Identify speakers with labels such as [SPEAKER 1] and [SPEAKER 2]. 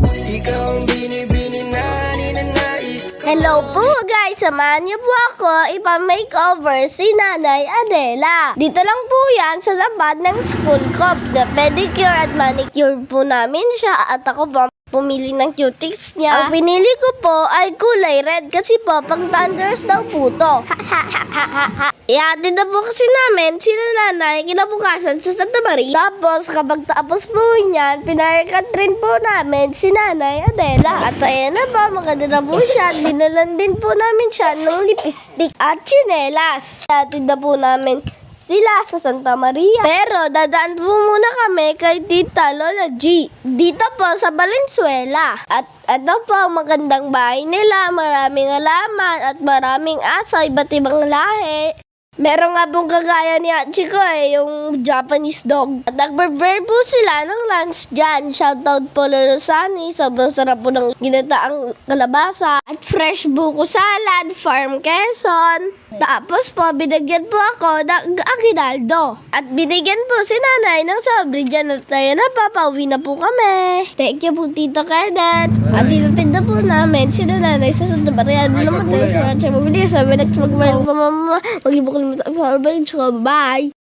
[SPEAKER 1] Ikaw ang binibini na ninanais ko.
[SPEAKER 2] Hello po guys! Samahan niyo po ako ipa-makeover si Nanay Adela. Dito lang po yan sa labad ng school ko. Na pedicure at manicure po namin siya at ako po pumili ng cutics niya. Ang pinili ko po ay kulay red kasi po pang thunders daw po to. Ihatid na po kasi namin sila nanay kinabukasan sa Santa Maria. Tapos kapag tapos po niyan, pinarekat rin po namin si Nanay Adela. At ayan na po, maganda na po siya. Dinalan din po namin siya ng lipstick at tsinelas. Ihatid na po namin sila sa Santa Maria. Pero dadaan po muna kami kay Tita Lola G. Dito po sa Valenzuela. At ito po ang magandang bahay nila. Maraming halaman at maraming aso, iba't ibang lahi. Meron nga pong kagaya ni Hachiko yung Japanese dog. At nag-prepare po sila ng lunch dyan. Shoutout po Lolo Sunny. Sobrang sarap po ng ginataang kalabasa. At fresh buko salad, farm Quezon. Tapos po, binigyan po ako ng aguinaldo. At binigyan po si nanay ng sobre dyan. At tayo na, papauwi na po kami. Thank you po, Tito Kenneth. At tinatid na po namin si nanay sa Santa Maria. Ano naman tayo sa mga mabilis. Sabi next magbayan pa mama. Mag-ibok bye.